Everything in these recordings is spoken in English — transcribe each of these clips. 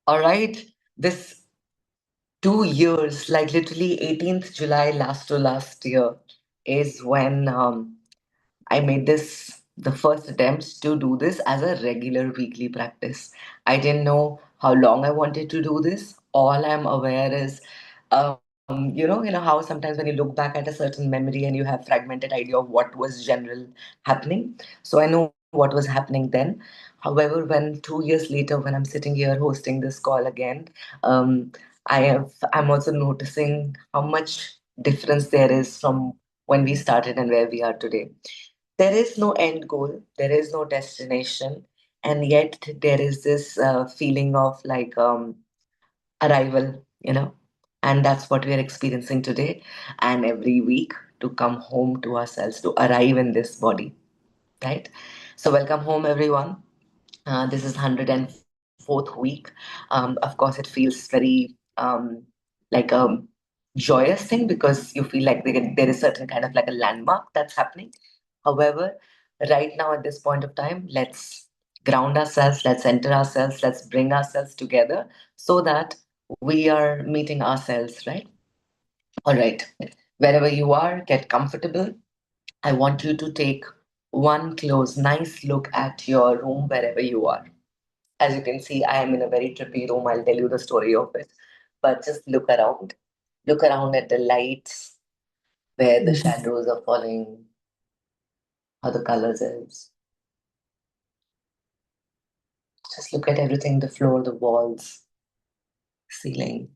All right. This 2 years, like literally 18th July last to last year, is when I made this the first attempt to do this as a regular weekly practice. I didn't know how long I wanted to do this. All I'm aware is, you know how sometimes when you look back at a certain memory and you have fragmented idea of what was general happening. So I know what was happening then. However, when 2 years later, when I'm sitting here hosting this call again, um, I'm also noticing how much difference there is from when we started and where we are today. There is no end goal, there is no destination, and yet there is this feeling of like arrival. And that's what we are experiencing today and every week, to come home to ourselves, to arrive in this body, right? So, welcome home, everyone. This is 104th week. Of course, it feels very like a joyous thing because you feel like there is certain kind of like a landmark that's happening. However, right now at this point of time, let's ground ourselves, let's center ourselves, let's bring ourselves together so that we are meeting ourselves, right? All right. Wherever you are, get comfortable. I want you to take one close, nice look at your room wherever you are. As you can see, I am in a very trippy room. I'll tell you the story of it. But just look around. Look around at the lights, where the shadows are falling, how the colors is. Just look at everything, the floor, the walls, ceiling.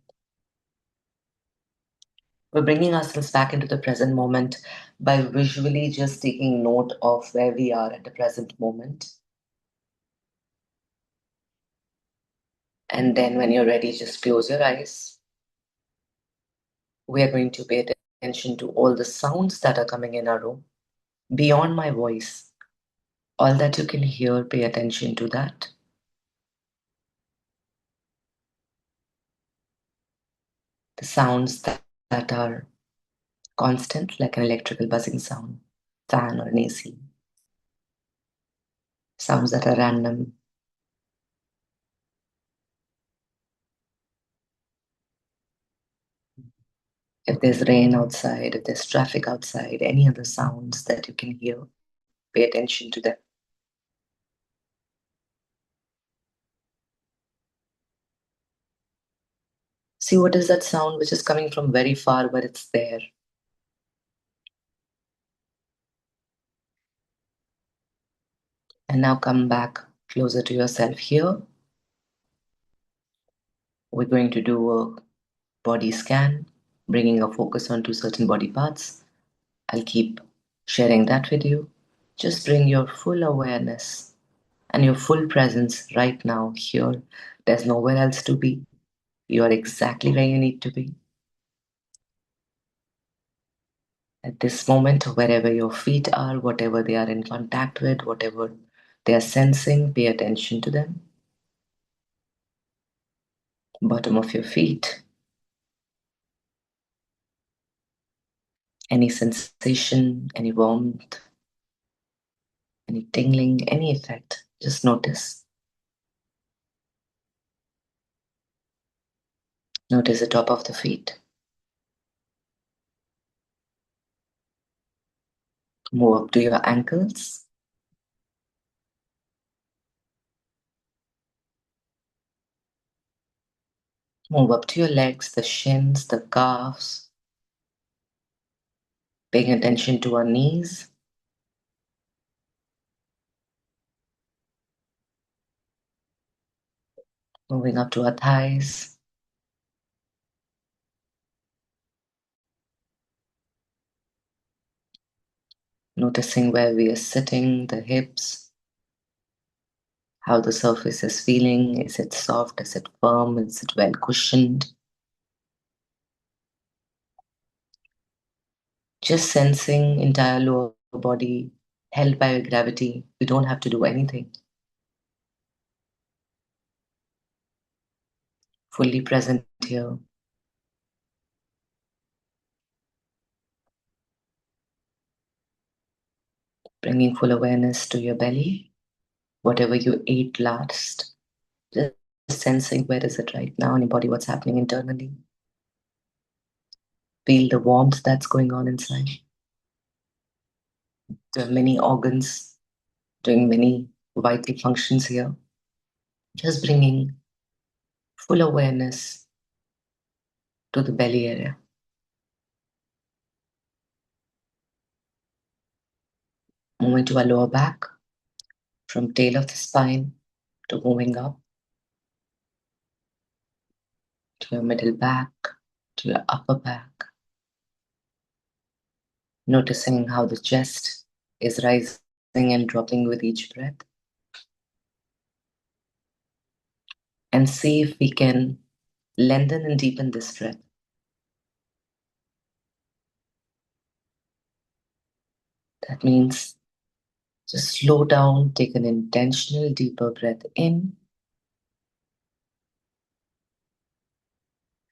We're bringing ourselves back into the present moment by visually just taking note of where we are at the present moment. And then when you're ready, just close your eyes. We are going to pay attention to all the sounds that are coming in our room beyond my voice. All that you can hear, pay attention to that. The sounds that are constant, like an electrical buzzing sound, fan or an AC. Sounds that are random. If there's rain outside, if there's traffic outside, any other sounds that you can hear, pay attention to them. See what is that sound which is coming from very far, but it's there. And now come back closer to yourself here. We're going to do a body scan, bringing a focus onto certain body parts. I'll keep sharing that with you. Just bring your full awareness and your full presence right now here. There's nowhere else to be. You are exactly where you need to be. At this moment, wherever your feet are, whatever they are in contact with, whatever they are sensing, pay attention to them. Bottom of your feet, any sensation, any warmth, any tingling, any effect, just notice. Notice the top of the feet. Move up to your ankles. Move up to your legs, the shins, the calves. Paying attention to our knees. Moving up to our thighs. Noticing where we are sitting, the hips, how the surface is feeling. Is it soft? Is it firm? Is it well cushioned? Just sensing entire lower body held by gravity. We don't have to do anything. Fully present here. Bringing full awareness to your belly. Whatever you ate last, sensing where is it right now in your body, what's happening internally. Feel the warmth that's going on inside. There are many organs doing many vital functions here. Just bringing full awareness to the belly area. Moving to our lower back, from tail of the spine to moving up to your middle back, to your upper back. Noticing how the chest is rising and dropping with each breath. And see if we can lengthen and deepen this breath. That means just slow down, take an intentional deeper breath in,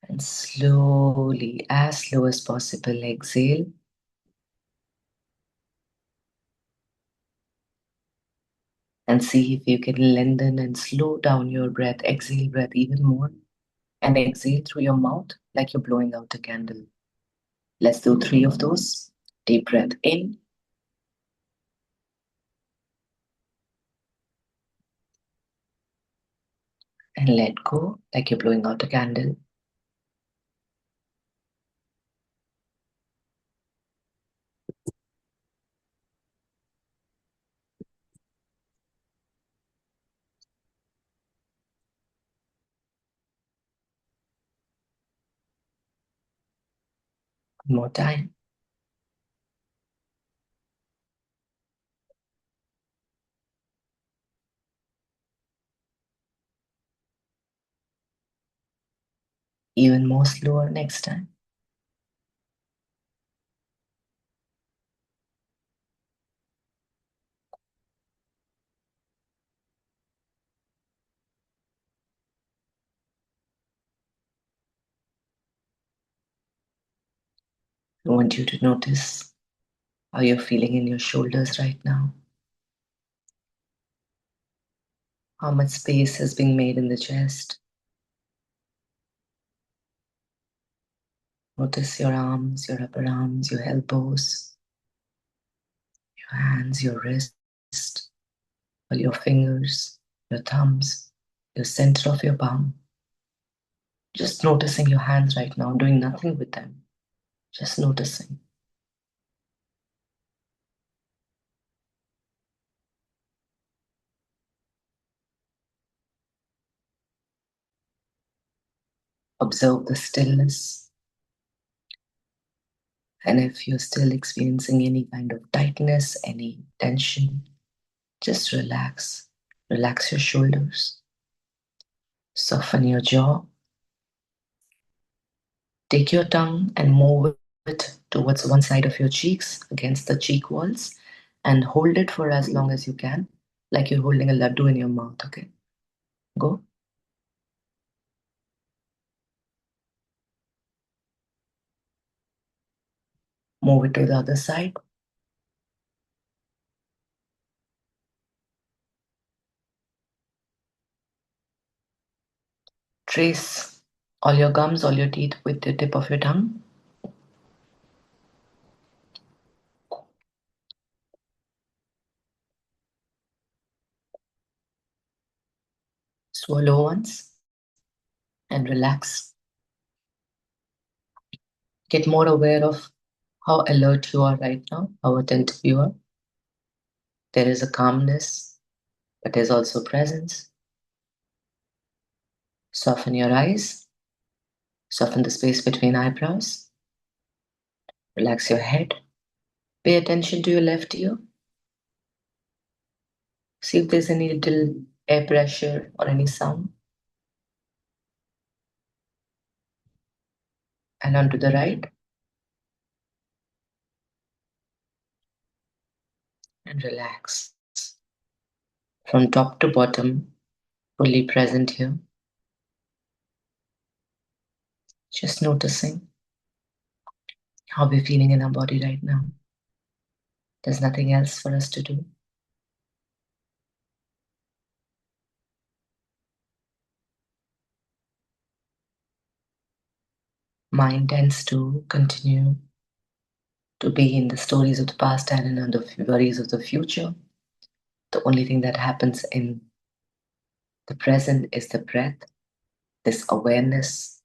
and slowly, as slow as possible, exhale. And see if you can lengthen and slow down your breath, exhale breath even more. And exhale through your mouth like you're blowing out a candle. Let's do 3 of those. Deep breath in. And let go like you're blowing out a candle. One more time. Even more slower next time. I want you to notice how you're feeling in your shoulders right now. How much space is being made in the chest. Notice your arms, your upper arms, your elbows, your hands, your wrist, all your fingers, your thumbs, your center of your palm. Just noticing your hands right now, doing nothing with them. Just noticing. Observe the stillness. And if you're still experiencing any kind of tightness, any tension, just relax. Relax your shoulders. Soften your jaw. Take your tongue and move it towards one side of your cheeks against the cheek walls and hold it for as long as you can, like you're holding a laddu in your mouth, okay? Go. Move it to the other side. Trace all your gums, all your teeth with the tip of your tongue. Swallow once and relax. Get more aware of how alert you are right now, how attentive you are. There is a calmness, but there's also presence. Soften your eyes. Soften the space between eyebrows. Relax your head. Pay attention to your left ear. See if there's any little air pressure or any sound. And onto the right. And relax. From top to bottom, fully present here. Just noticing how we're feeling in our body right now. There's nothing else for us to do. mind tends to continue to be in the stories of the past and in the worries of the future. The only thing that happens in the present is the breath, this awareness.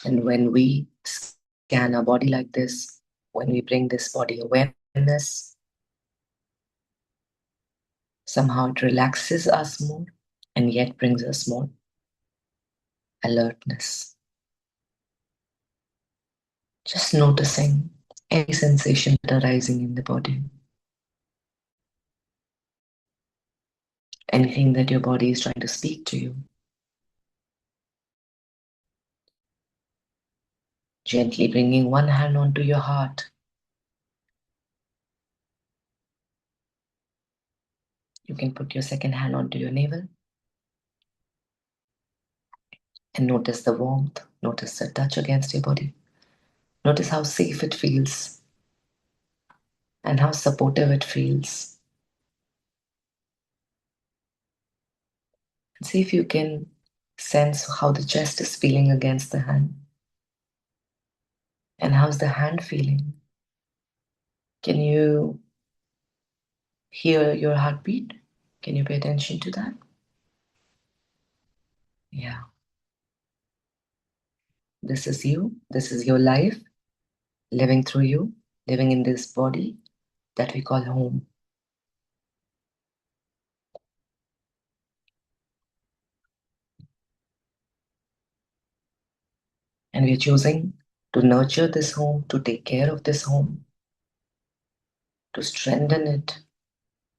And when we scan our body like this, when we bring this body awareness, somehow it relaxes us more and yet brings us more alertness. Just noticing any sensation that arising in the body, anything that your body is trying to speak to you. Gently bringing one hand onto your heart. You can put your second hand onto your navel and notice the warmth, notice the touch against your body. Notice how safe it feels and how supportive it feels. And see if you can sense how the chest is feeling against the hand. And how's the hand feeling? Can you hear your heartbeat? Can you pay attention to that? Yeah. This is you. This is your life living through you, living in this body that we call home. And we're choosing to nurture this home, to take care of this home, to strengthen it,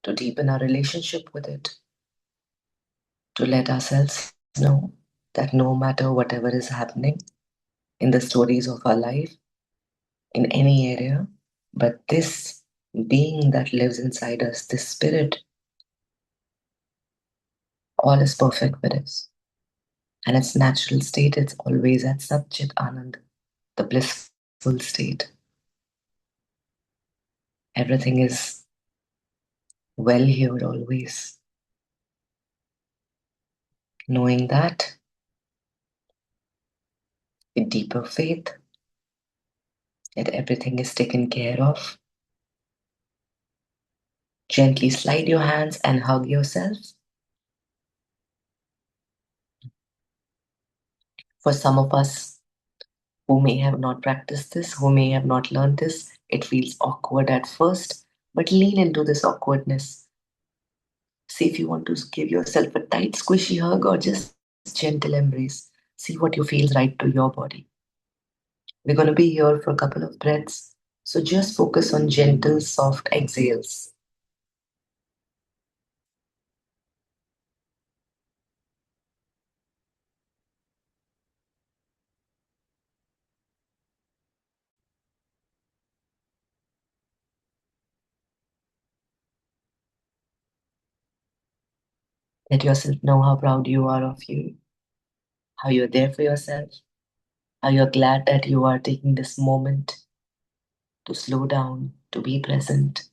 to deepen our relationship with it, to let ourselves know that no matter whatever is happening in the stories of our life, in any area, but this being that lives inside us, this spirit, all is perfect with us. And its natural state, it's always at Satchit Anand, the blissful state. Everything is well here always. Knowing that with deeper faith that everything is taken care of, gently slide your hands and hug yourself. For some of us who may have not practiced this, who may have not learned this, it feels awkward at first, but lean into this awkwardness. See if you want to give yourself a tight, squishy hug or just gentle embrace. See what you feels right to your body. We're going to be here for a couple of breaths, so just focus on gentle, soft exhales. Let yourself know how proud you are of you, how you're there for yourself, how you're glad that you are taking this moment to slow down, to be present,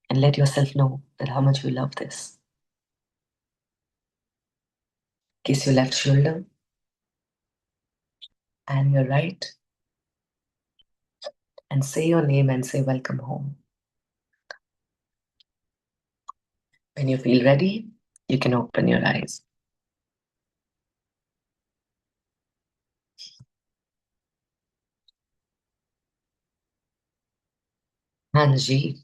and let yourself know that how much you love this. Kiss your left shoulder and your right, and say your name and say, "Welcome home." When you feel ready, you can open your eyes. Anji,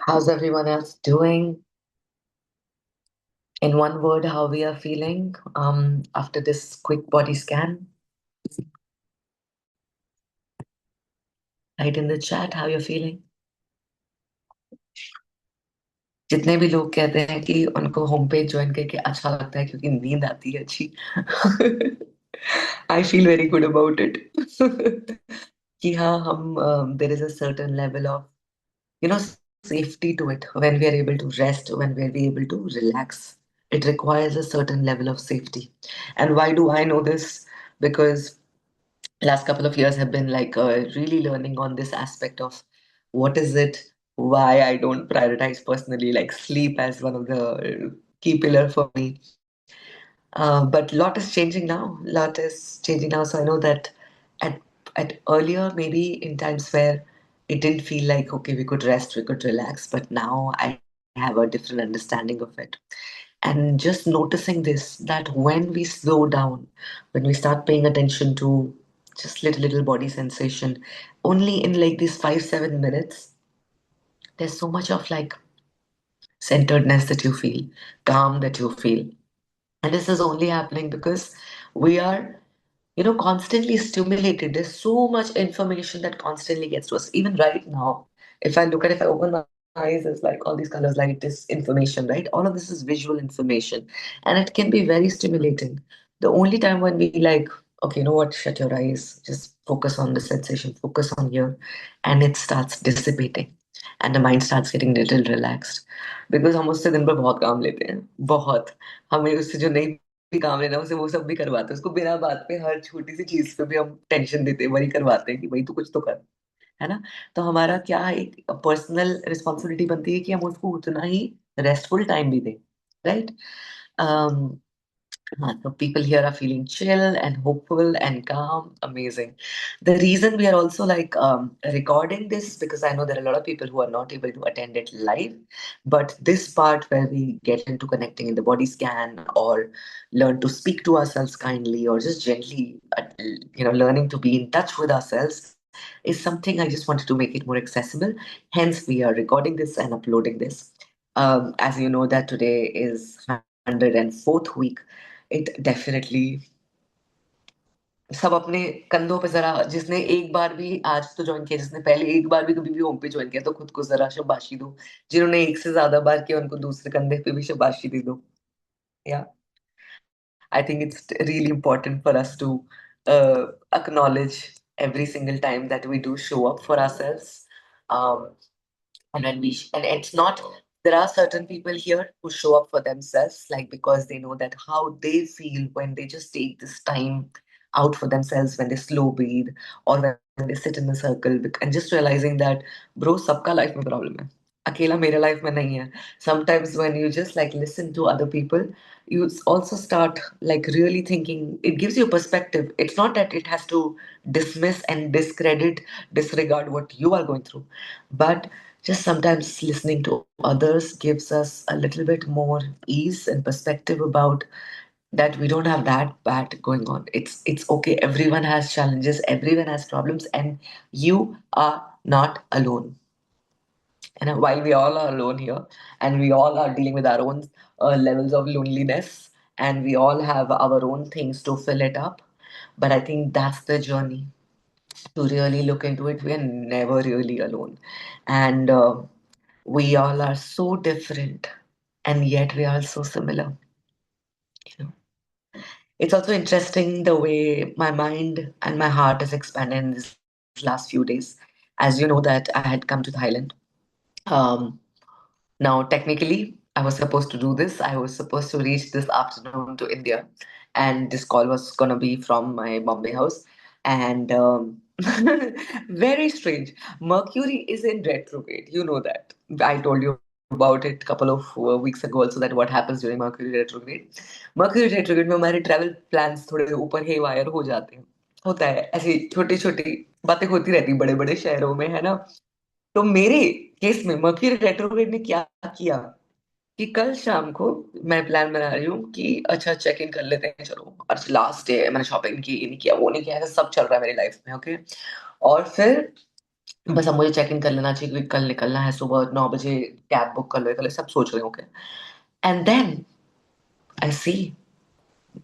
how's everyone else doing? In one word, how we are feeling after this quick body scan? Write in the chat how you're feeling. जितने भी लोग कहते हैं कि उनको home page join करके अच्छा लगता है क्योंकि नींद आती है अच्छी I feel very good about it कि हाँ हम there is a certain level of you know safety to it when we are able to rest when we are able to relax. It requires a certain level of safety. And why do I know this? Because last couple of years have been like really learning on this aspect of what is it, why I don't prioritize personally like sleep as one of the key pillar for me. But lot is changing now. Lot is changing now. So I know that at earlier, maybe in times where it didn't feel like okay, we could rest, we could relax, but now I have a different understanding of it. And just noticing this, that when we slow down, when we start paying attention to just little body sensation, only in like these 5 7 minutes, there's so much of like centeredness that you feel, calm that you feel. And this is only happening because we are, constantly stimulated. There's so much information that constantly gets to us. Even right now, if I open my eyes, there's like all these colors, light, this information, right? All of this is visual information. And it can be very stimulating. The only time when we like, okay, you know what, shut your eyes, just focus on the sensation, focus on here, and it starts dissipating. And the mind starts getting little relaxed. Because हम उससे दिन भर बहुत काम लेते हैं, बहुत। हमें उससे जो नहीं भी काम लेना उसे वो सब भी करवाते हैं, उसको बिना बात पे हर छोटी सी चीज पे भी हम टेंशन देते हैं, वही करवाते हैं कि भाई तू कुछ तो कर, है ना? तो हमारा क्या एक पर्सनल रिस्पॉन्सिबिलिटी बनती है कि हम उसको उतना ही रेस्टफुल टाइम भी दें, right? so people here are feeling chill and hopeful and calm. Amazing. The reason we are also like recording this because I know there are a lot of people who are not able to attend it live. But this part where we get into connecting in the body scan or learn to speak to ourselves kindly or just gently, learning to be in touch with ourselves is something I just wanted to make it more accessible. Hence, we are recording this and uploading this. As you know, that today is 104th week. It definitely सब अपने कंधों पे जरा, जिसने एक बार भी आज तो ज्वाइन किया, जिसने पहले एक बार भी कभी भी होम पे ज्वाइन किया तो खुद को जरा शाबाशी दो। जिन्होंने एक से ज्यादा बार किया उनको दूसरे कंधे पे भी शाबाशी दे दो। या I think it's really important for us to acknowledge every single time that we do show up for ourselves. Um, and when and it's not, there are certain people here who show up for themselves, like because they know that how they feel when they just take this time out for themselves, when they slow breathe, or when they sit in a circle, and just realizing that, bro, सबका life में problem है, अकेला मेरे life में नहीं है. Sometimes when you just like listen to other people, you also start like really thinking. It gives you perspective. It's not that it has to dismiss and discredit, disregard what you are going through, but just sometimes listening to others gives us a little bit more ease and perspective about that we don't have that bad going on. It's okay. Everyone has challenges, everyone has problems, and you are not alone. And while we all are alone here, and we all are dealing with our own levels of loneliness, and we all have our own things to fill it up, but I think that's the journey. To really look into it, we are never really alone. And we all are so different, and yet we are so similar. You know, it's also interesting the way my mind and my heart has expanded in these last few days. As you know, that I had come to Thailand. Um, Now, technically, I was supposed to do this. I was supposed to reach this afternoon to India, and this call was gonna be from my Bombay house. And very strange. Mercury is in retrograde. You know that. I told you about it a couple of weeks ago also, that what happens during Mercury retrograde. Mercury retrograde में हमारे travel plans थोड़े ऊपर haywire हो जाते हैं. होता है, ऐसी छोटी छोटी बातें होती रहती बड़े बड़े शहरों में, है ना? तो मेरे केस में मर्क्यूरी रेट्रोग्रेड ने क्या किया कि कल शाम को मैं प्लान बना रही हूँ कि अच्छा चेक इन कर लेते हैं, चलो आज लास्ट डे है, मैंने शॉपिंग की, ये नहीं किया, वो नहीं किया, ऐसा सब चल रहा है मेरी लाइफ में, ओके? और फिर बस अब मुझे चेक इन कर लेना चाहिए क्योंकि कल निकलना है, सुबह 9 बजे कैब बुक कर लो, कल सब सोच रहे हो, okay? And then I see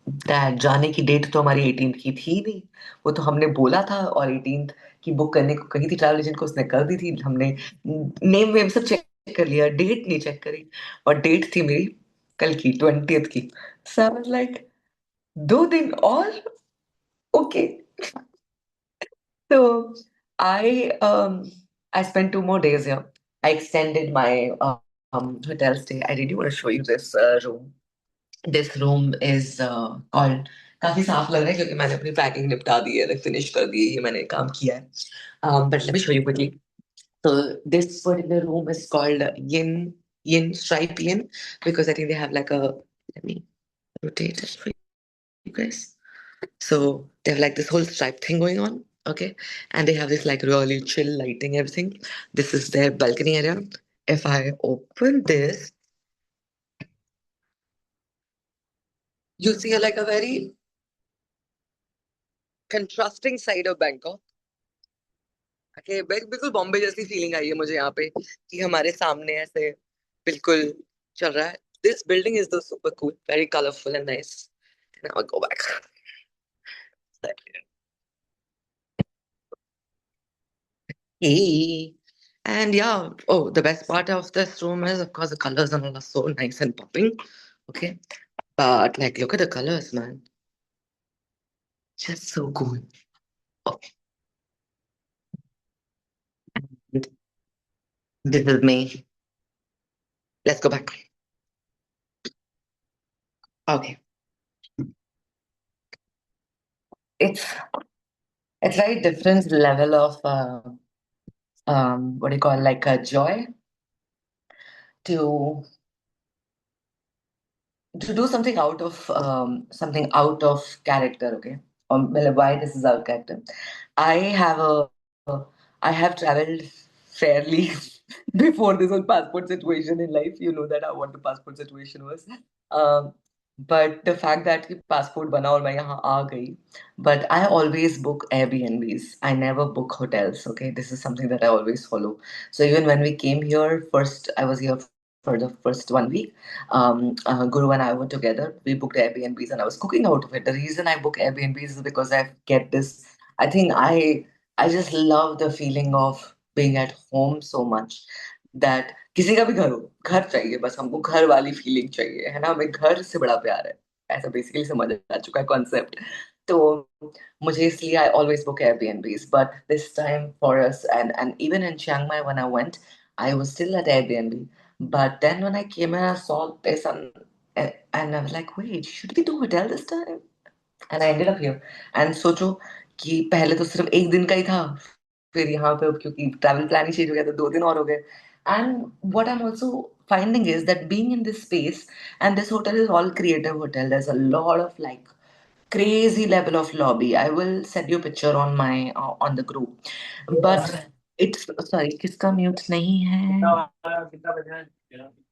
that जाने की डेट तो हमारी 18th की थी नहीं। वो तो हमने बोला था और 18th की बुक करने को कही थी ट्रैवल एजेंट को, उसने कर दी थी। हमने नेम वेम सब चेक कर लिया, डेट नहीं चेक करी, और डेट थी मेरी कल की 20th की। सो आई वाज लाइक 2 दिन और, okay. So I spent 2 more days here. I extended my hotel stay. I really want to show you this room. This room is called, काफी साफ लग रहा है क्योंकि मैंने अपनी पैकिंग निपटा दी है, फिनिश कर दी है, ये मैंने काम किया है. But let me show you quickly. So this particular room is called Yin Stripe Yin, because I think they have like a, let me rotate it for you guys. So they have like this whole stripe thing going on, okay? And they have this like really chill lighting, everything. This is their balcony area. If I open this, you see like a very contrasting side of Bangkok. Okay, बिल्कुल बॉम्बे जैसी feeling आई है मुझे यहाँ पे कि हमारे सामने ऐसे बिल्कुल चल रहा है. This building is the super cool, very colorful and nice. Now I go back. Hey. And yeah, oh, the best part of this room is, of course, the colors and all are so nice and popping. Okay. But like, look at the colors, man. Just so cool. Oh, and this is me. Let's go back. Okay. It's it's very different level of what do you call, like a joy to do something out of character. Okay, well, why this is out of character? I have a I have traveled fairly before this whole passport situation in life. You know that what the passport situation was. Um, but the fact that कि passport बना और मैं यहाँ आ गई, but I always book Airbnbs. I never book hotels. Okay, this is something that I always follow. So even when we came here, first I was here for the first 1 week. Guru and I were together. We booked Airbnbs, and I was cooking out of it. The reason I book Airbnbs is because I get this. I think I just love the feeling of being at home so much that किसी का भी घर हो, घर चाहिए, बस हमको घर वाली फीलिंग चाहिए, है ना? हमें घर से बड़ा प्यार है, ऐसा बेसिकली समझ आ चुका है कॉन्सेप्ट. तो मुझे इसलिए I always book Airbnbs, but this time for us, and even in Chiang Mai when I went, I was still at Airbnb. But then when I came and I saw this, and I was like, wait, should we do hotel this time? And I ended up here. And सोचो कि पहले तो सिर्फ एक दिन का ही था, फिर यहाँ पे अब क्योंकि ट्रैवल प्लान ही चेंज हो गया तो 2 दिन और हो गए. And what I'm also finding is that being in this space, and this hotel is all creative hotel. There's a lot of like crazy level of lobby. I will send you a picture on my on the group. But it's sorry, किसका mute नहीं है?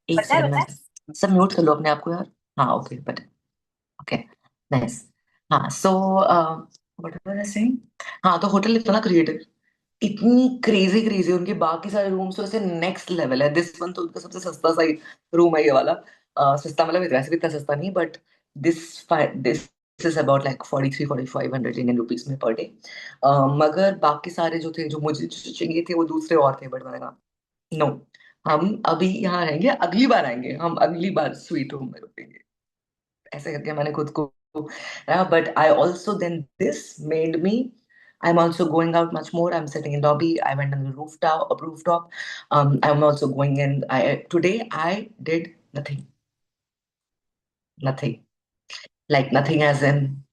एक second में सब mute कर लो अपने आप को यार. हाँ, ओके, बट ओके, नाइस. हाँ, so what was I saying? हाँ, तो होटल इतना क्रिएटिव, इतनी क्रेजी क्रेजी, उनके बाकी सारे रूम्स तो ऐसे नेक्स्ट लेवल है. दिस वन तो उनका सबसे सस्ता सा ही रूम है ये वाला. सस्ता मतलब वैसे भी इतना सस्ता नहीं, but this is about like 43-4500 Indian rupees में पर डे. मगर बाकी सारे जो थे, जो मुझे जो चाहिए थे, वो दूसरे और थे. बट मैंने कहा नो, हम अभी यहाँ रहेंगे, अगली बार आएंगे, हम अगली बार स्वीट रूम में रुकेंगे. ऐसे करके मैंने खुद को, but I also, then this made me, I'm also going out much more. I'm sitting in lobby. I went on the rooftop. I'm also going in. Today I did nothing. Nothing. Like nothing as in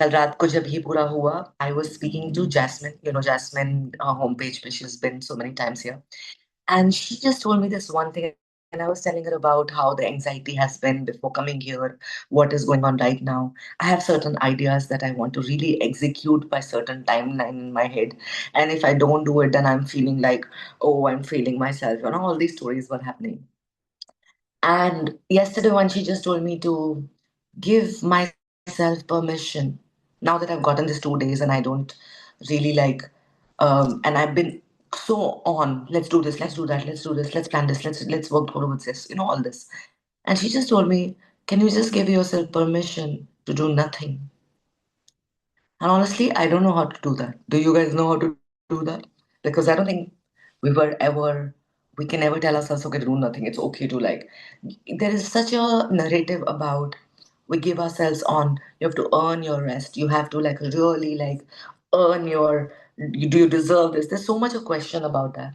कल रात को जब ये पूरा हुआ, I was speaking to Jasmine, Jasmine, homepage, which she's been so many times here. And she just told me this one thing, and I was telling her about how the anxiety has been before coming here, what is going on right now. I have certain ideas that I want to really execute by certain timeline in my head. And if I don't do it, then I'm feeling like, oh, I'm failing myself. All these stories were happening. And yesterday, when she just told me to give myself permission, now that I've gotten this 2 days and I don't really like, and I've been so on, let's do this, let's do that, let's do this, let's plan this, let's work towards this, all this. And she just told me, can you just give yourself permission to do nothing? And honestly, I don't know how to do that. Do you guys know how to do that? Because I don't think we were ever, we can never tell ourselves, okay, to do nothing. It's okay to like, there is such a narrative about we give ourselves on, you have to earn your rest. You have to like really like earn your, do you deserve this? There's so much a question about that.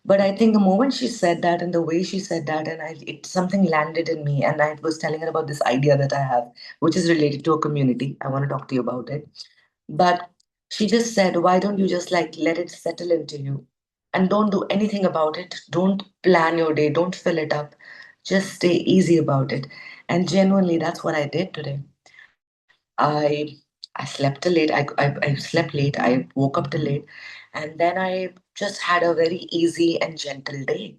But I think the moment she said that and the way she said that, and something landed in me, and I was telling her about this idea that I have, which is related to a community. I want to talk to you about it. But she just said, why don't you just like let it settle into you and don't do anything about it? Don't plan your day, don't fill it up. Just stay easy about it. And genuinely, that's what I did today. I I slept till late. I slept late. I woke up till late, and then I just had a very easy and gentle day.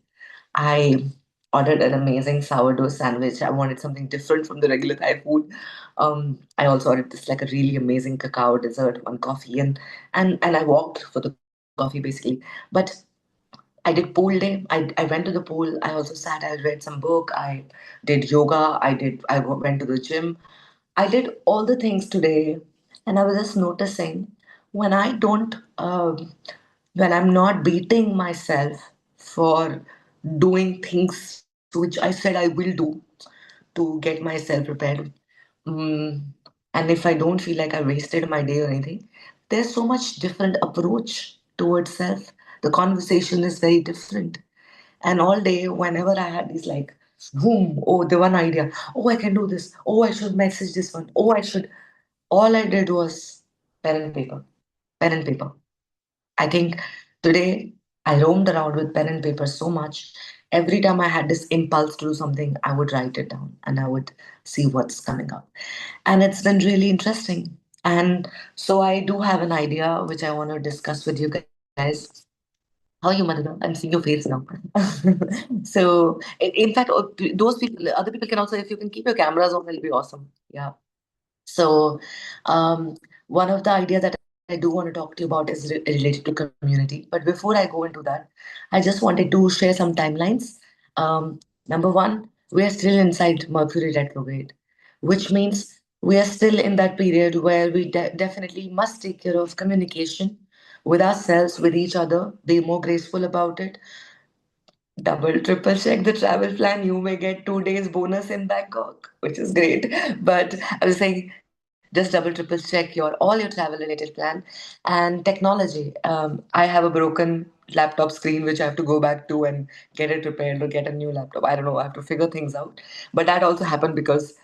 I ordered an amazing sourdough sandwich. I wanted something different from the regular Thai food. I also ordered this like a really amazing cacao dessert, one coffee, and I walked for the coffee basically. But I did pool day. I went to the pool. I also sat. I read some book. I did yoga. Went to the gym. I did all the things today, and I was just noticing when I don't, when I'm not beating myself for doing things which I said I will do to get myself prepared. Mm, and if I don't feel like I wasted my day or anything, there's so much different approach towards self. The conversation is very different. And all day, whenever I had these like, boom, oh, the one idea, oh, I can do this, oh, I should message this one, oh, I should. All I did was pen and paper, pen and paper. I think today I roamed around with pen and paper so much. Every time I had this impulse to do something, I would write it down and I would see what's coming up. And it's been really interesting. And so I do have an idea which I want to discuss with you guys. How are you, Madhura? I'm seeing your face now. So, in fact, those people, other people can also, if you can keep your cameras on, it'll be awesome. Yeah. So, um, one of the ideas that I do want to talk to you about is related to community. But before I go into that, I just wanted to share some timelines. Number one, we are still inside Mercury retrograde, which means we are still in that period where we definitely must take care of communication with ourselves, with each other, be more graceful about it. Double, triple check the travel plan. You may get 2 days bonus in Bangkok, which is great. But I was saying, just double, triple check all your travel related plan and technology. I have a broken laptop screen which I have to go back to and get it repaired or get a new laptop. I don't know. I have to figure things out. But that also happened because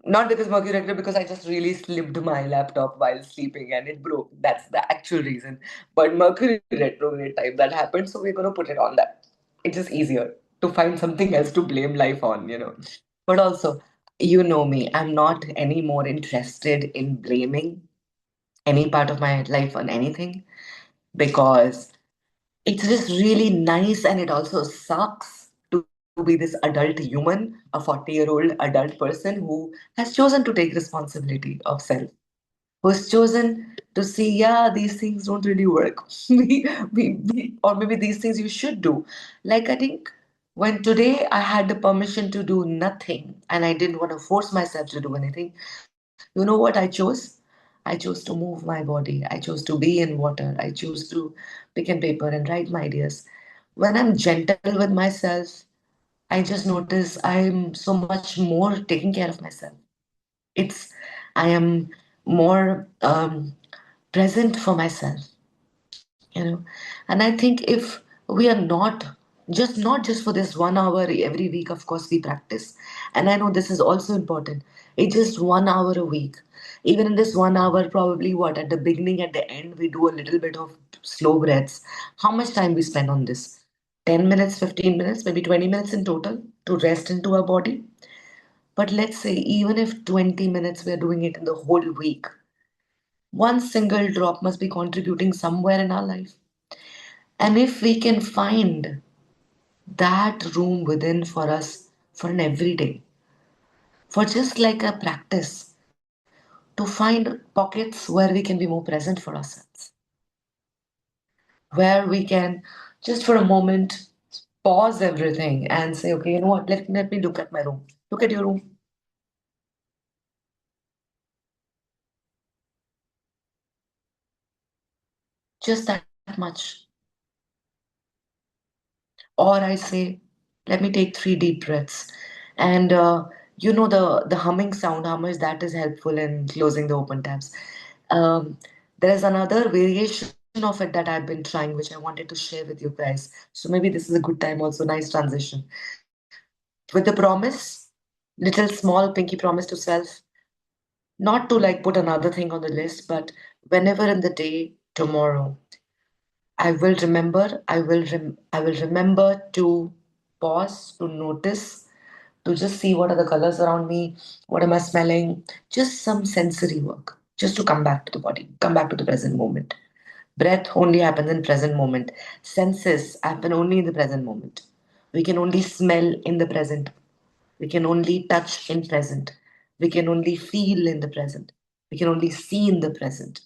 not because Mercury retrograde, because I just really slipped my laptop while sleeping and it broke. That's the actual reason. But Mercury retrograde time that happened, so we're gonna put it on that. It's just easier to find something else to blame life on. But also, you know me, I'm not any more interested in blaming any part of my life on anything because it's just really nice and it also sucks to be this adult human, a 40-year-old adult person who has chosen to take responsibility of self, who's chosen to see, yeah, these things don't really work. Or maybe these things you should do. Like, I think when today I had the permission to do nothing and I didn't want to force myself to do anything, you know what I chose? I chose to move my body. I chose to be in water. I chose to pick and paper and write my ideas. When I'm gentle with myself, I just notice I'm so much more taking care of myself. It's I am more present for myself. And I think if we are not just for this 1 hour every week, of course we practice, and I know this is also important. It's just 1 hour a week. Even in this 1 hour, probably what at the beginning, at the end, we do a little bit of slow breaths. How much time we spend on this? 10 minutes, 15 minutes, maybe 20 minutes in total to rest into our body. But let's say even if 20 minutes we are doing it in the whole week, one single drop must be contributing somewhere in our life. And if we can find that room within for us for an everyday, for just like a practice, to find pockets where we can be more present for ourselves, where we can just for a moment pause everything and say, okay, you know what, let me look at my room. Look at your room. Just that much. Or I say, let me take 3 deep breaths. And the humming sound, how much that is helpful in closing the open tabs. Um, there's another variation of it that I've been trying, which I wanted to share with you guys. So maybe this is a good time, also nice transition. With the promise, little small pinky promise to self, not to like put another thing on the list, but whenever in the day, tomorrow, I will remember to pause, to notice, to just see what are the colors around me, what am I smelling, just some sensory work, just to come back to the body, come back to the present moment. Breath only happens in present moment. Senses happen only in the present moment. We can only smell in the present. We can only touch in present. We can only feel in the present. We can only see in the present.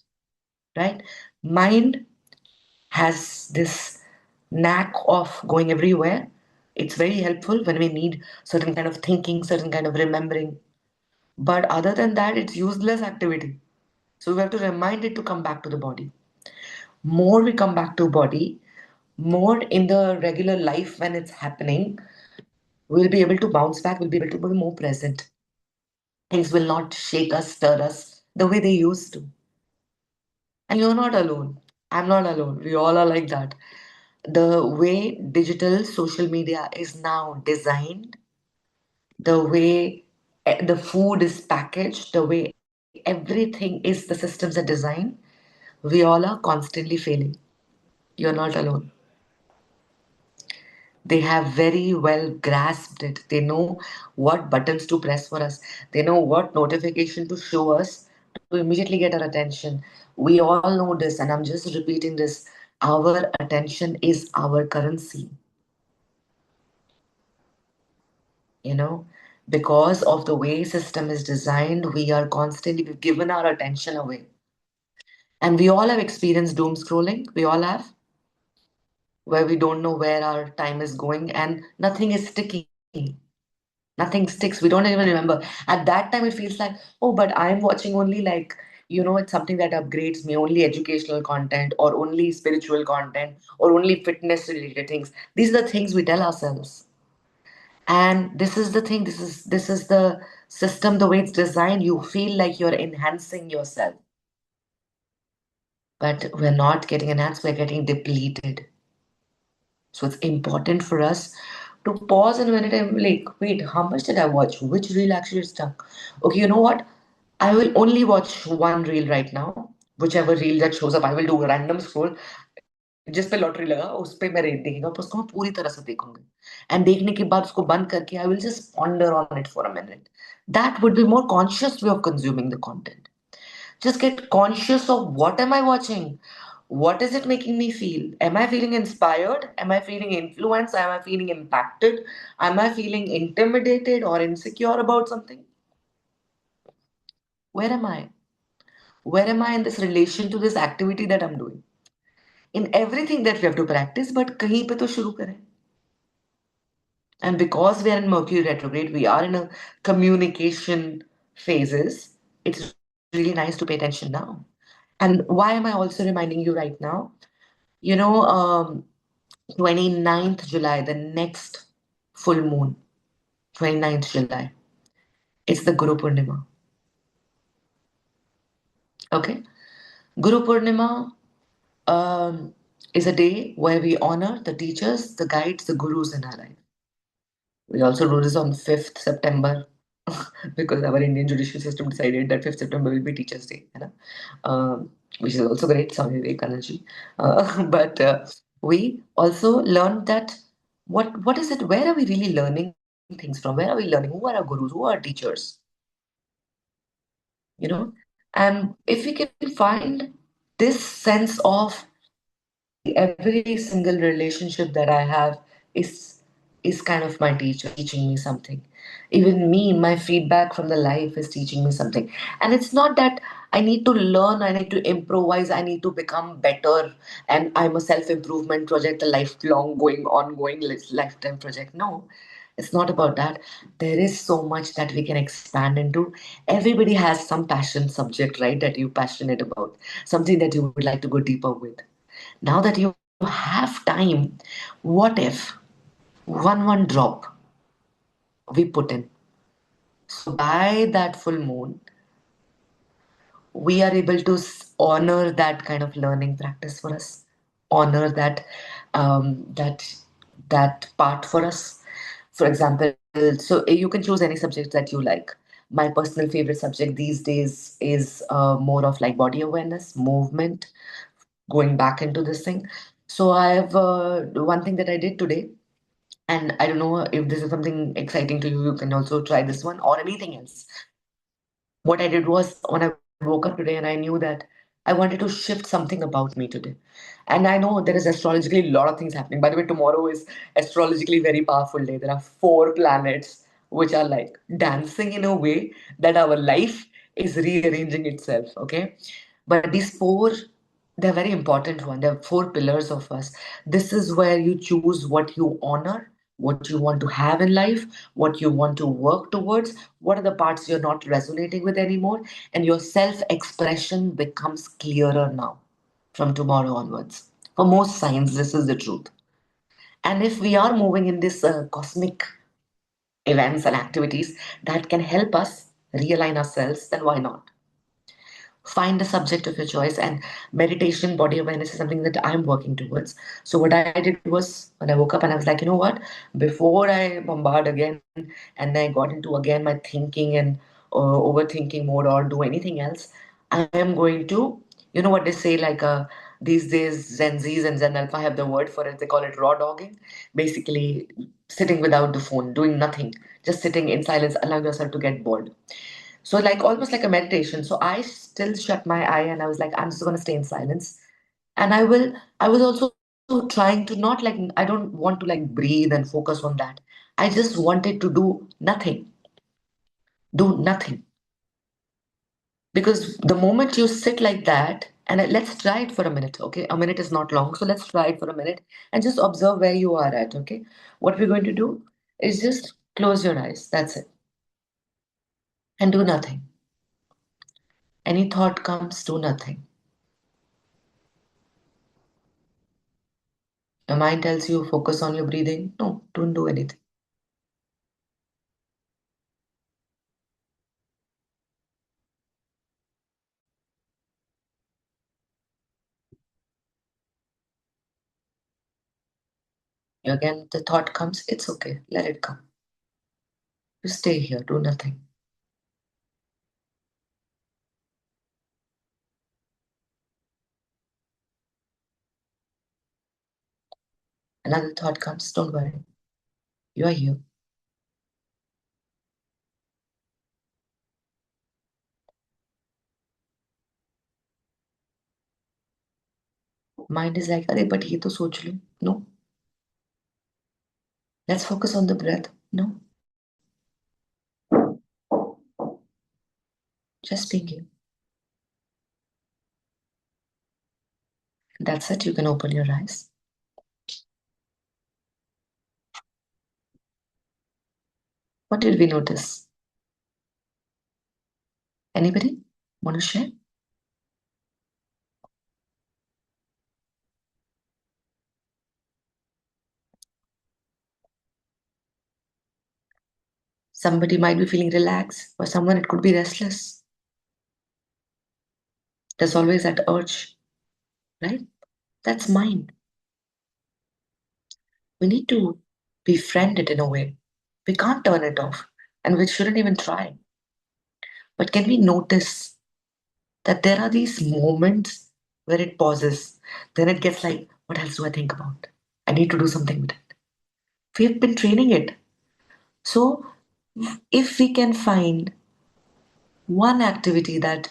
Right? Mind has this knack of going everywhere. It's very helpful when we need certain kind of thinking, certain kind of remembering. But other than that, it's useless activity. So we have to remind it to come back to the body. More we come back to body, more in the regular life when it's happening, we'll be able to bounce back, we'll be able to be more present. Things will not shake us, stir us the way they used to. And you're not alone. I'm not alone. We all are like that. The way digital social media is now designed, the way the food is packaged, the way everything is, the systems are designed, we all are constantly failing. You're not alone. They have very well grasped it. They know what buttons to press for us. They know what notification to show us to immediately get our attention. We all know this, and I'm just repeating this. Our attention is our currency, you know, because of the way system is designed, we are constantly, we've given our attention away. And we all have experienced doom scrolling. We all have, where we don't know where our time is going and nothing is sticky. Nothing sticks. We don't even remember. At that time, it feels like, oh, but I'm watching only like, it's something that upgrades me, only educational content or only spiritual content or only fitness related things. These are the things we tell ourselves. And this is the thing, this is the system, the way it's designed. You feel like you're enhancing yourself. But we're not getting enhanced, we're getting depleted. So it's important for us to pause and when it I'm like, wait, how much did I watch? Which reel actually stuck? Okay, you know what? I will only watch one reel right now. Whichever reel that shows up, I will do a random scroll. जिस पे lottery लगा उस पे मैं rate देखूंगा पर उसको मैं पूरी तरह से देखूंगी एंड देखने के बाद उसको बंद करके I will just ponder on it for a minute. That would be more conscious way of consuming the content. Just get conscious of what am I watching? What is it making me feel? Am I feeling inspired? Am I feeling influenced? Am I feeling impacted? Am I feeling intimidated or insecure about something? Where am I? Where am I in this relation to this activity that I'm doing? In everything that we have to practice, but kahin pe to shuru kare. And because we are in Mercury retrograde, we are in a communication phases. It's really nice to pay attention now. And why am I also reminding you right now? You know, 29th July, the next full moon, 29th July, it's the Guru Purnima. Okay? Guru Purnima is a day where we honor the teachers, the guides, the gurus in our life. We also do this on 5th September because our Indian judicial system decided that 5th September will be Teachers' Day, you know? Which is also great, Swami Vivekananda ji. But we also learned that what is it? Where are we really learning things from? Where are we learning? Who are our gurus? Who are our teachers? You know? And if we can find this sense of every single relationship that I have is is kind of my teacher teaching me something. Even me, my feedback from the life is teaching me something. And it's not that I need to learn, I need to improvise, I need to become better, and I'm a self-improvement project, a lifelong going ongoing lifetime project. No, it's not about that. There is so much that we can expand into. Everybody has some passion subject, right, that you're passionate about, something that you would like to go deeper with. Now that you have time, what if one drop we put in? So by that full moon, we are able to honor that kind of learning practice for us, honor that that part for us. For example, so you can choose any subject that you like. My personal favorite subject these days is more of like body awareness, movement, going back into this thing. So I have one thing that I did today. And I don't know if this is something exciting to you, you can also try this one or anything else. What I did was when I woke up today and I knew that I wanted to shift something about me today. And I know there is astrologically a lot of things happening. By the way, tomorrow is astrologically very powerful day. There are four planets which are like dancing in a way that our life is rearranging itself. Okay. But these four, they're very important one. They're four pillars of us. This is where you choose what you honor, what you want to have in life, what you want to work towards, what are the parts you're not resonating with anymore, and your self expression becomes clearer now from tomorrow onwards. For most signs, this is the truth. And if we are moving in this cosmic events and activities that can help us realign ourselves, then why not? Find a subject of your choice, and meditation, body awareness is something that I'm working towards. So what I did was when I woke up and I was like, you know what, before I bombard again and I got into again my thinking and overthinking mode or do anything else, I am going to, you know what they say, like these days Gen Z's and Gen Alpha have the word for it, they call it raw dogging. Basically sitting without the phone, doing nothing, just sitting in silence, allowing yourself to get bored. So like almost like a meditation. So I still shut my eye and I was like, I'm just gonna stay in silence. And I was also trying to not like, I don't want to like breathe and focus on that. I just wanted to do nothing, do nothing. Because the moment you sit like that, and let's try it for a minute, okay? A minute is not long, so let's try it for a minute and just observe where you are at, okay? What we're going to do is just close your eyes, that's it, and do nothing. Any thought comes, do nothing. Your mind tells you focus on your breathing. No, don't do anything. Again, the thought comes, it's okay, let it come. You stay here, do nothing. Another thought comes, don't worry, you are here. Mind is like, अरे but ये तो सोच लो. No, let's focus on the breath. No, just being here. That's it, you can open your eyes. What did we notice? Anybody want to share? Somebody might be feeling relaxed, or someone it could be restless. There's always that urge, right? That's mind. We need to befriend it in a way. We can't turn it off, and we shouldn't even try. But can we notice that there are these moments where it pauses? Then it gets like, what else do I think about? I need to do something with it. We've been training it. So if we can find one activity that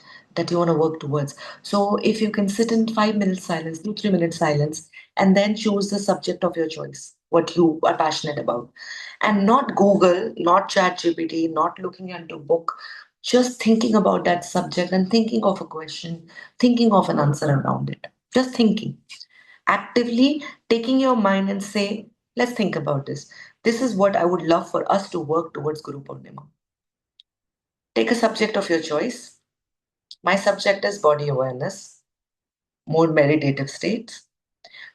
you want to work towards. So if you can sit in 5 minutes silence, do 3 minutes silence, and then choose the subject of your choice, what you are passionate about. And not Google, not Chat GPT, not looking into a book, just thinking about that subject and thinking of a question, thinking of an answer around it. Just thinking. Actively taking your mind and say, let's think about this. This is what I would love for us to work towards Guru Purnima. Take a subject of your choice. My subject is body awareness, more meditative states.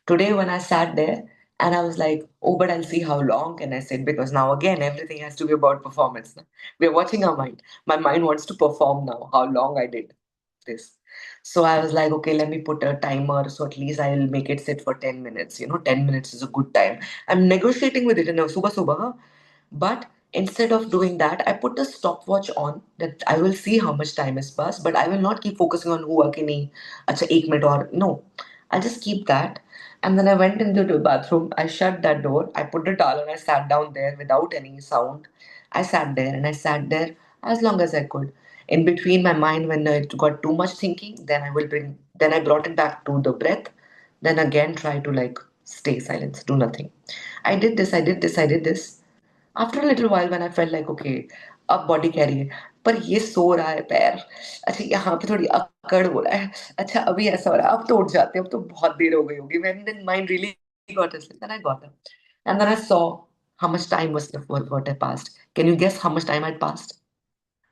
Today, when I sat there and I was like, oh, but I'll see how long can I sit because now again, everything has to be about performance. We're watching our mind. My mind wants to perform now, how long I did this. So I was like, okay, let me put a timer so at least I'll make it sit for 10 minutes. 10 minutes is a good time. I'm negotiating with it in a subah subah. But instead of doing that, I put a stopwatch on that I will see how much time has passed, but I will not keep focusing on who can acha 1 minute or no. I'll just keep that. And then I went into the bathroom. I shut that door. I put the towel and I sat down there without any sound. I sat there and I sat there as long as I could. In between my mind, when it got too much thinking, then I brought it back to the breath. Then again, try to like stay silent, do nothing. I did this. After little while when I felt like okay अब body कह रही है पर ये सो रहा है पैर अच्छा यहाँ पे थोड़ी अकड़ हो रहा है अच्छा अभी ऐसा हो रहा है अब तो उठ जाते हैं अब तो बहुत देर हो गई होगी when then mind really got us then I got up and then I saw how much time was left what I passed. Can you guess how much time I'd passed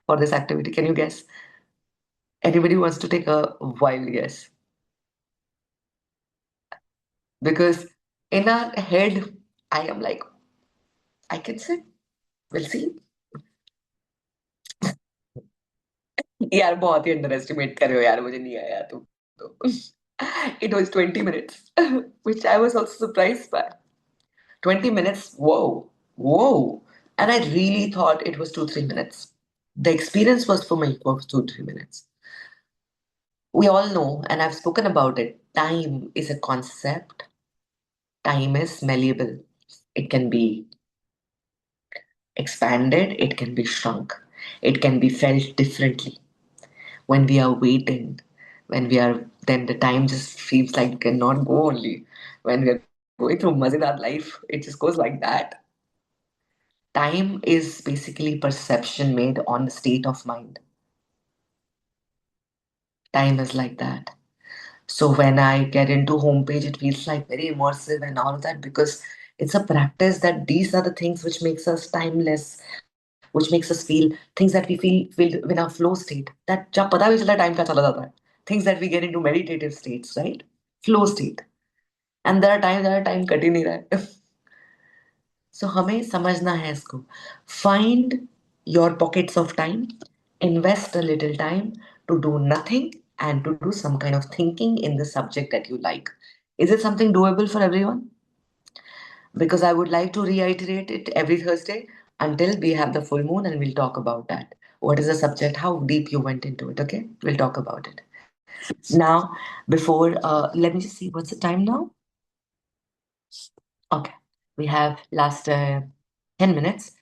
for this activity? Can you guess? Anybody wants to take a wild guess? Because in our head I am like I can sit, we'll see. यार बहुत ही under estimate कर रहे हो यार मुझे नहीं आया तुम तो it was 20 minutes which I was also surprised by 20 minutes whoa and I really thought it was 2 3 minutes the experience was for me for 2 3 minutes we all know and I've spoken about it time is a concept time is malleable it can be expanded it can be shrunk it can be felt differently when we are waiting, when we are, then the time just feels like it cannot go only. When we are going through Mazidar life, it just goes like that. Time is basically perception made on the state of mind. Time is like that. So when I get into homepage, it feels like very immersive and all of that because it's a practice that these are the things which makes us timeless, which makes us feel things that we feel in our flow state. That जब पता भी चलता है time का चला जाता है. Things that we get into meditative states, right? Flow state. And there are time cut ही नहीं रहा है. So हमें समझना है इसको. Find your pockets of time, invest a little time to do nothing and to do some kind of thinking in the subject that you like. Is it something doable for everyone? Because I would like to reiterate it every Thursday until we have the full moon and we'll talk about that. What is the subject? How deep you went into it? Okay, we'll talk about it. Now, before, let me just see what's the time now? Okay, we have last 10 minutes.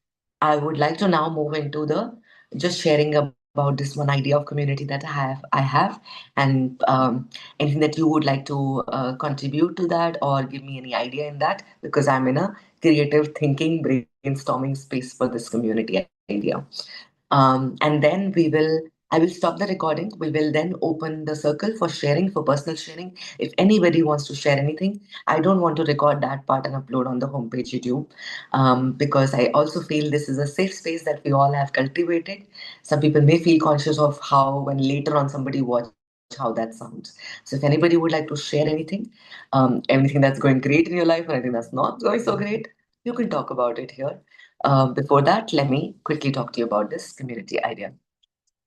I would like to now move into the just sharing about this one idea of community that I have, and anything that you would like to contribute to that or give me any idea in that because I'm in a creative thinking brainstorming space for this community idea. And then I will stop the recording. We will then open the circle for sharing, for personal sharing. If anybody wants to share anything, I don't want to record that part and upload on the homepage YouTube because I also feel this is a safe space that we all have cultivated. Some people may feel conscious of how, when later on somebody watch how that sounds. So if anybody would like to share anything that's going great in your life or anything that's not going so great, you can talk about it here. Before that, let me quickly talk to you about this community idea.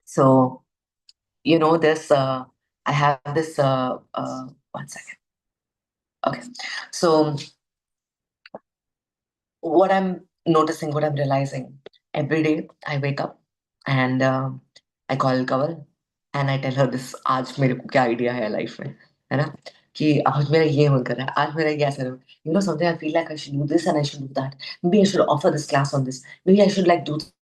So, this, I have this, 1 second. Okay. So, what I'm noticing, what I'm realizing, every day I wake up and I call Kaval and I tell her this, आज मेरे को क्या idea है life में, है ना? कि आज मेरा ये मन कर रहा है, आज मेरा ये ऐसा है. Something I feel like I should do this and I should do that. Maybe I should offer this class on this. Maybe I should like do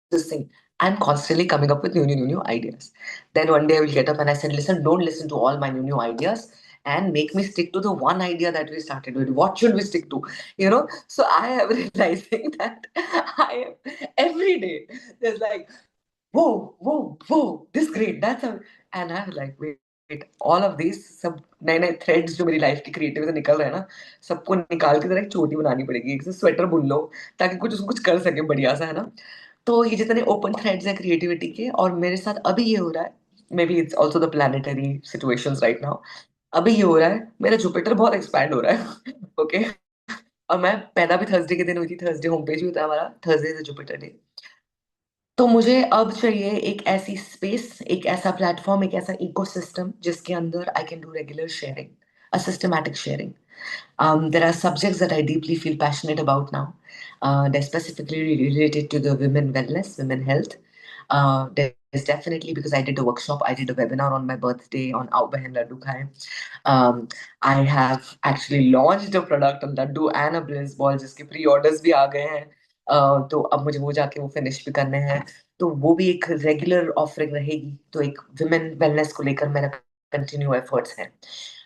this thing. I'm constantly coming up with new ideas. Then one day I will get up and I said, listen, don't listen to all my new ideas and make me stick to the one idea that we started with. What should we stick to? So I am realizing that I am every day there's like whoa this great that's a and I was like wait all of these सब नए नए threads जो मेरी life की creative से निकल रहे हैं ना सबको निकाल के जरा एक चोटी बनानी पड़ेगी एक से स्वेटर बुन लो ताकि कुछ कर सके बढ़िया सा है ना तो ये जितने ओपन थ्रेड्स हैं क्रिएटिविटी के और मेरे साथ अभी ये हो रहा है may be it's also the planetary situations right now अभी ये हो रहा है मेरा जुपिटर बहुत एक्सपैंड हो रहा है ओके और मैं पैदा भी थर्सडे के दिन हुई थी थर्सडे होम पेज भी होता है हमारा थर्सडे से जुपिटर डे तो मुझे अब चाहिए एक ऐसी स्पेस एक ऐसा प्लेटफॉर्म एक ऐसा इकोसिस्टम जिसके अंदर I can do regular sharing a systematic sharing. There are subjects that I deeply feel passionate about now. They're specifically related to the women wellness, women health. definitely because I did a workshop, I did a webinar on my birthday on Aao Behan Laddu Khaye. Um, I have actually launched a product on Laddu and a Bliss Ball जिसके pre-orders भी आ गए हैं. तो अब मुझे वो जाके वो फिनिश भी करने हैं. तो वो भी एक रेगुलर ऑफरिंग रहेगी. तो एक विमेन वेलनेस को लेकर मेरा कंटिन्यू एफर्ट्स हैं.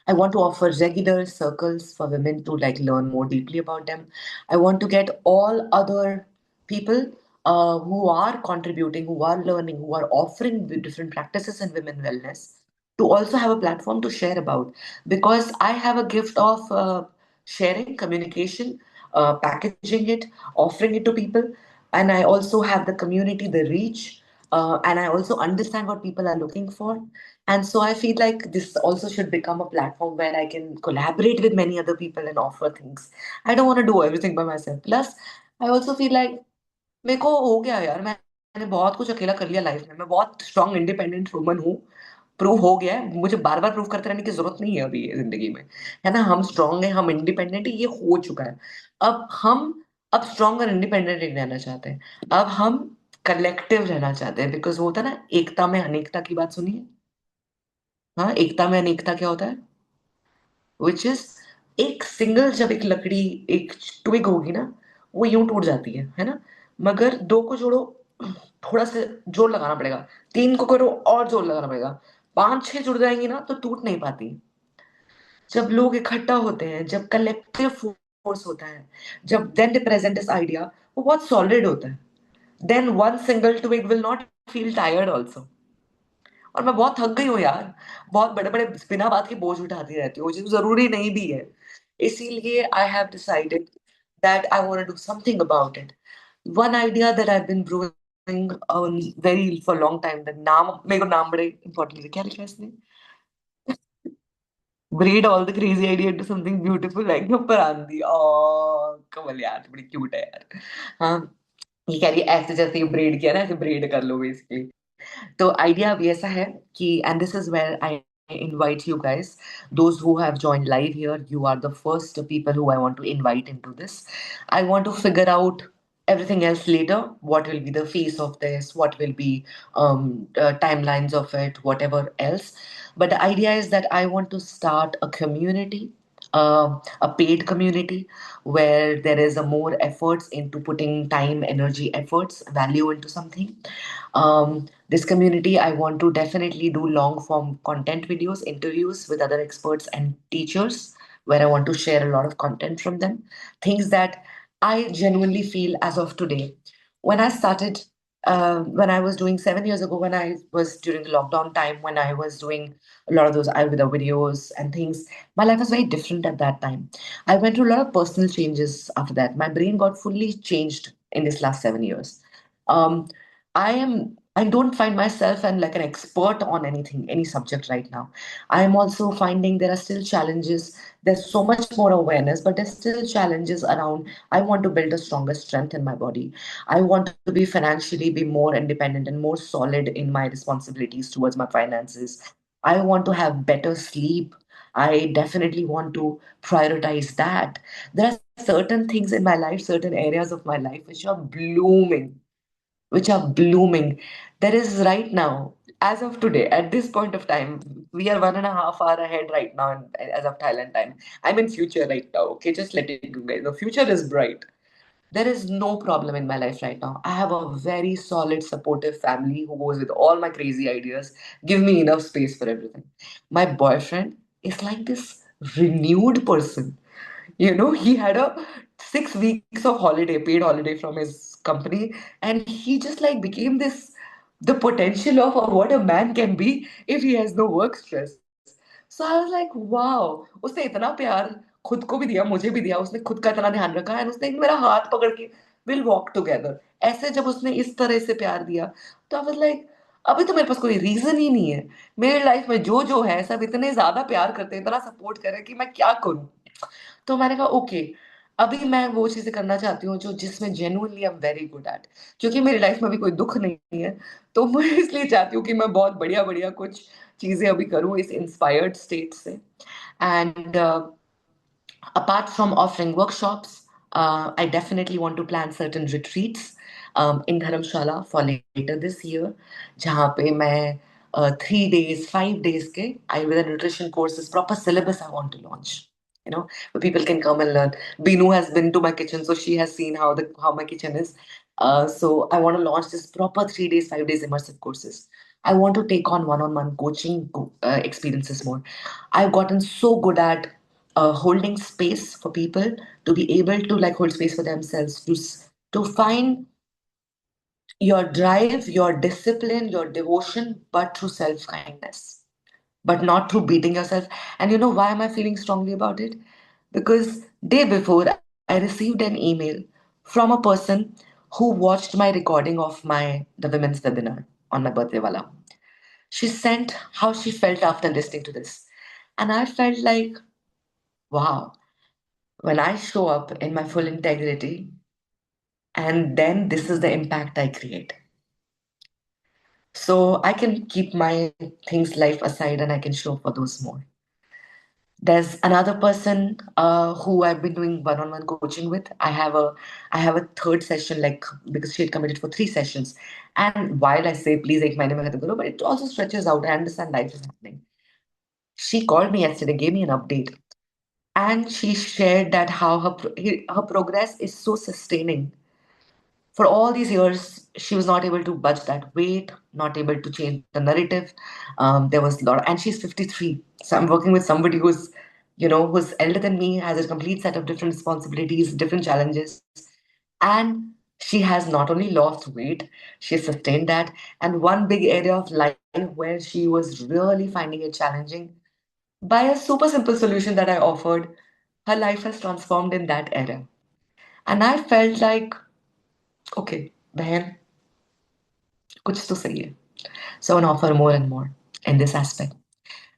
I want to offer regular circles for women to like learn more deeply about them. I want to get all other people who are contributing, who are learning, who are offering different practices in women wellness to also have a platform to share about, because I have a gift of sharing, communication, packaging it, offering it to people, and I also have the community, the reach, and I also understand what people are looking for. And so I feel like this also should become a platform where I can collaborate with many other people and offer things. I don't want to do everything by myself. Plus, I also feel like मेरे को हो गया यार, मैंने बहुत कुछ अकेला कर लिया लाइफ में. मैं बहुत स्ट्रांग इंडिपेंडेंट वुमन हूँ. प्रूव हो गया है. मुझे बार बार प्रूव करते रहने की जरूरत नहीं है अभी ये जिंदगी में. है ना, हम स्ट्रांग हैं, हम इंडिपेंडेंट है, ये हो चुका है. अब स्ट्रांग और इंडिपेंडेंट नहीं रहना चाहते हैं. अब हम कलेक्टिव रहना चाहते हैं, बिकॉज वो होता है ना, एकता में अनेकता की बात सुनिए. हाँ, एकता में अनेकता क्या होता है? विच इज, एक सिंगल, जब एक लकड़ी, एक ट्विग होगी ना, वो यूं टूट जाती है ना. मगर दो को जोड़ो, थोड़ा सा जोर लगाना पड़ेगा. तीन को करो और जोर लगाना पड़ेगा. पांच छह जुड़ जाएंगी ना तो टूट नहीं पाती. जब लोग इकट्ठा होते हैं, जब कलेक्टिव फोर्स होता है, जब then they present this idea, वो बहुत सॉलिड होता है. Then one single twig will not feel tired also. और मैं बहुत थक गई हूँ यार. बहुत बड़े बड़े बिना बात के बोझ उठाती रहती हूँ, जो जरूरी नहीं भी है. इसीलिए I have decided that I want to do something about it. One idea that I have been brewing very for long time. The नाम, मेरे को नाम बड़े इंपॉर्टेंट है. क्या लिखा है इसने? Breed all the crazy idea into something beautiful like your parandi. ओ कमल यार, बड़ी क्यूट है यार. हाँ, ये कह रही है ऐसे जैसे ये ब्रीड किया ना, ऐसे ब्रीड कर लो बेसिकली. तो आइडिया अभी ऐसा है कि, and this is where I invite you guys, those who have joined live here, you are the first people who I want to invite into this. I want to figure out everything else later. What will be the face of this, what will be timelines of it, whatever else. But the idea is that I want to start a community, a paid community, where there is a more efforts into putting time, energy, efforts, value into something. This community, I want to definitely do long form content videos, interviews with other experts and teachers, where I want to share a lot of content from them. Things that I genuinely feel as of today. When I started, when I was doing 7 years ago, when I was during the lockdown time, when I was doing a lot of those Ayurveda videos and things, my life was very different at that time. I went through a lot of personal changes after that. My brain got fully changed in this last 7 years. Um, I don't find myself and like an expert on anything, any subject right now. I am also finding there are still challenges. There's so much more awareness, but there's still challenges around. I want to build a stronger strength in my body. I want to be financially be more independent and more solid in my responsibilities towards my finances. I want to have better sleep. I definitely want to prioritize that. There are certain things in my life, certain areas of my life which are blooming. There is right now, as of today, at this point of time, we are 1.5 hour ahead right now, as of Thailand time. I'm in future right now. Okay, just letting you guys. The future is bright. There is no problem in my life right now. I have a very solid, supportive family who goes with all my crazy ideas, give me enough space for everything. My boyfriend is like this renewed person. He had a 6 weeks of holiday, paid holiday from his company, and he just like became this, the potential of what a man can be if he has no work stress. So I was like, wow, उसने इतना प्यार खुद को भी दिया, मुझे भी दिया. उसने खुद का इतना ध्यान रखा है, उसने मेरा हाथ पकड़ के विल वॉक टुगेदर. ऐसे जब उसने इस तरह से प्यार दिया, तो आई वाज लाइक, अभी तो मेरे पास कोई रीजन ही नहीं है. मेरी लाइफ में जो जो है सब इतने ज्यादा प्यार करते हैं, इतना सपोर्ट कर रहे हैं कि मैं क्या करूं. तो मैंने कहा ओके, अभी मैं वो चीज़ें करना चाहती हूँ जो जिसमें genuinely I am very good at. क्योंकि मेरी लाइफ में अभी कोई दुःख नहीं है, तो मैं इसलिए चाहती हूँ कि मैं बहुत बढ़िया-बढ़िया कुछ चीज़ें अभी करूँ इस इंस्पायर्ड स्टेट से. And apart from offering workshops, I definitely want to plan certain retreats. in Dharamshala for later this year, जहाँ पे मैं 3 days, 5 days के Ayurveda nutrition courses, proper syllabus I want to launch. Where people can come and learn. Binu has been to my kitchen, so she has seen how my kitchen is. So I want to launch this proper 3 days, 5 days immersive courses. I want to take on one-on-one coaching experiences more. I've gotten so good at holding space for people to be able to like hold space for themselves to find your drive, your discipline, your devotion, but through self kindness, but not through beating yourself. And you know why am I feeling strongly about it? Because day before I received an email from a person who watched my recording of the women's webinar on my birthday wala. She sent how she felt after listening to this. And I felt like, wow, when I show up in my full integrity, and then this is the impact I create. So I can keep my things life aside and I can show for those more. There's another person who I've been doing one-on-one coaching with. I have a third session, like because she had committed for 3 sessions. And while I say please ek mahine mein khatam karo, but it also stretches out. I understand life is happening. She called me yesterday, gave me an update, and she shared that how her progress is so sustaining. For all these years, she was not able to budge that weight, not able to change the narrative. There was a lot, and she's 53. So I'm working with somebody who's elder than me, has a complete set of different responsibilities, different challenges, and she has not only lost weight, she has sustained that. And one big area of life where she was really finding it challenging, by a super simple solution that I offered, her life has transformed in that era. And I felt like, okay, बहन कुछ तो सही है. So I want to offer more and more in this aspect.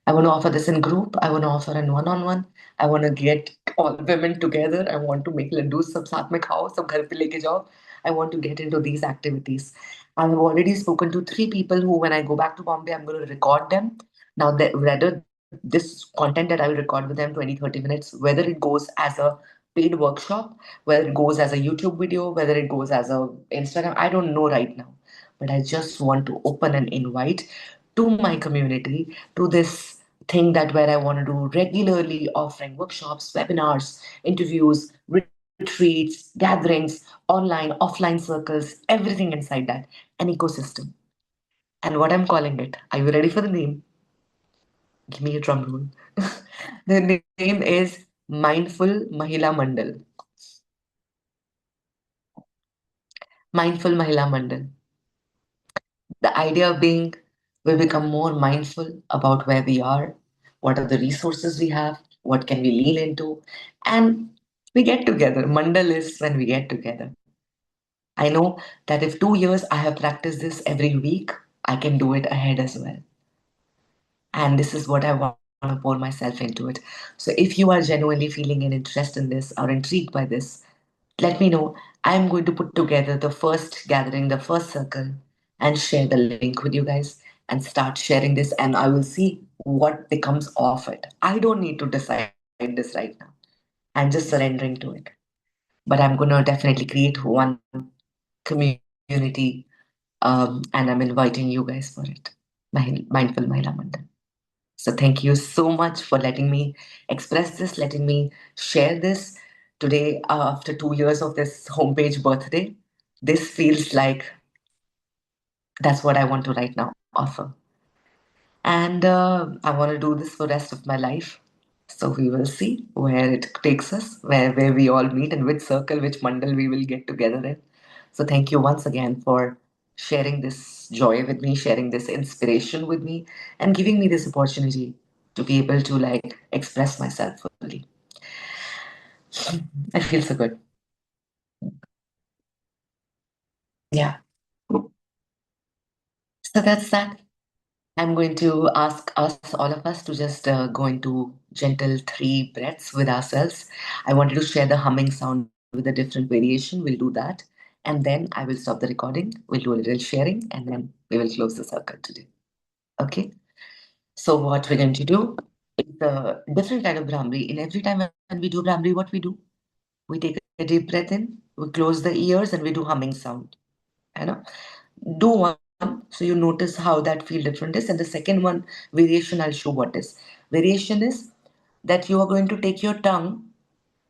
I want to offer this in group. I want to offer in one-on-one. I want to get all women together. I want to make laddus सब साथ में खाओ, सब घर पे लेके जाओ. I want to get into these activities. I have already spoken to 3 people who, when I go back to Bombay, I'm going to record them. Now, whether this content that I will record with them 20, 30 minutes, whether it goes as a paid workshop, whether it goes as a YouTube video, whether it goes as a Instagram, I don't know right now. But I just want to open an invite to my community to this thing that where I want to do regularly offering workshops, webinars, interviews, retreats, gatherings, online, offline circles, everything inside that, an ecosystem. And what I'm calling it, are you ready for the name? Give me a drum roll. The name is Mindful Mahila Mandal. Mindful Mahila Mandal. The idea being we become more mindful about where we are, what are the resources we have, what can we lean into, and we get together. Mandal is when we get together. I know that if 2 years I have practiced this every week, I can do it ahead as well. And this is what I want to pour myself into it. So if you are genuinely feeling an interest in this or intrigued by this, let me know. I'm going to put together the first gathering, the first circle, and share the link with you guys and start sharing this. And I will see what becomes of it. I don't need to decide this right now. I'm just surrendering to it. But I'm going to definitely create one community, and I'm inviting you guys for it. Mindful Mahila Mandal. So thank you so much for letting me express this, letting me share this today after 2 years of this homepage birthday. This feels like that's what I want to right now offer. And I want to do this for the rest of my life. So we will see where it takes us, where we all meet and which circle, which mandal we will get together in. So thank you once again for sharing this joy with me, sharing this inspiration with me, and giving me this opportunity to be able to like express myself fully. I feel so good. Yeah. So that's that. I'm going to ask us, all of us, to just go into gentle 3 breaths with ourselves. I wanted to share the humming sound with a different variation. We'll do that. And then I will stop the recording. We'll do a little sharing and then we will close the circle today. Okay? So, what we're going to do is a different kind of Brahmri. In every time when we do Brahmri, what we do? We take a deep breath in, we close the ears, and we do humming sound. है ना? Do one so you notice how that feel different is. And the second one, variation, I'll show what is. Variation is that you are going to take your tongue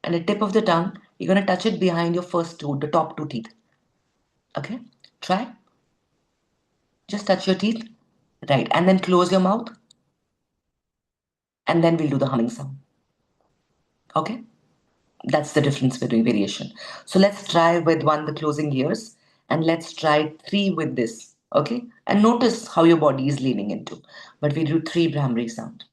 and the tip of the tongue, you're going to touch it behind your first two, the top two teeth. Okay? Try. Just touch your teeth. Right. And then close your mouth. And then we'll do the humming sound. Okay? That's the difference between variation. So let's try with one, the closing ears, and let's try three with this. Okay? And notice how your body is leaning into. But we do three Brahmari sound.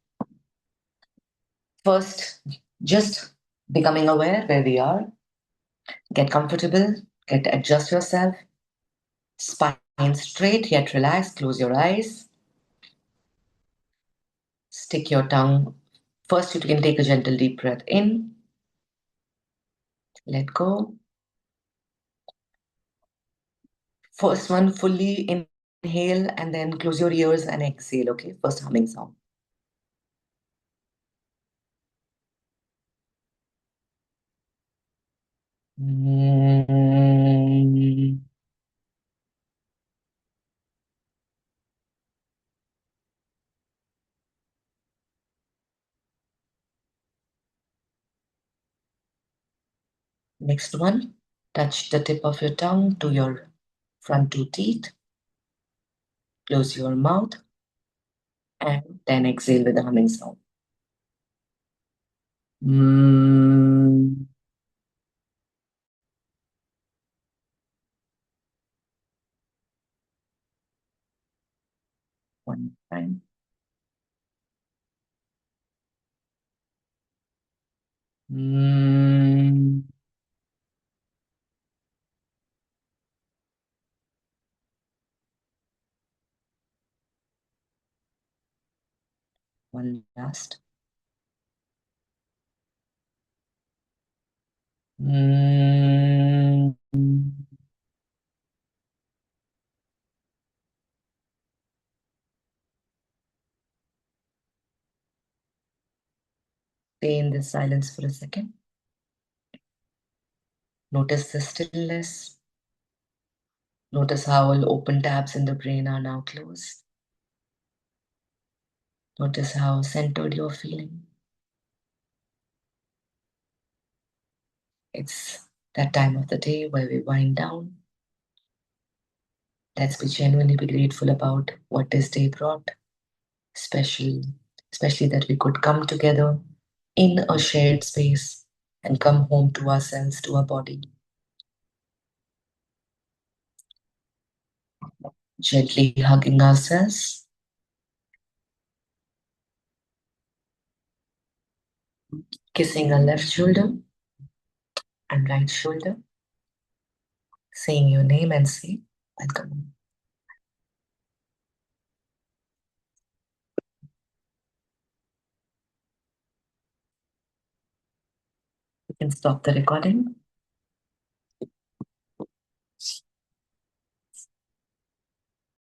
First, just becoming aware where we are. Get comfortable. Adjust yourself. Spine straight yet relaxed. Close your eyes. Stick your tongue. First, you can take a gentle deep breath in. Let go. First one, fully inhale and then close your ears and exhale. Okay, first humming sound. Mm. Next one, touch the tip of your tongue to your front two teeth. Close your mouth and then exhale with a humming sound. Mm. One time. Mm. One last. Mm. Stay in this silence for a second. Notice the stillness. Notice how all open tabs in the brain are now closed. Notice how centered you're feeling. It's that time of the day where we wind down. Let's be genuinely be grateful about what this day brought. Special, especially that we could come together in a shared space and come home to ourselves, to our body. Gently hugging ourselves, kissing our left shoulder and right shoulder, saying your name and say, welcome home. You can stop the recording.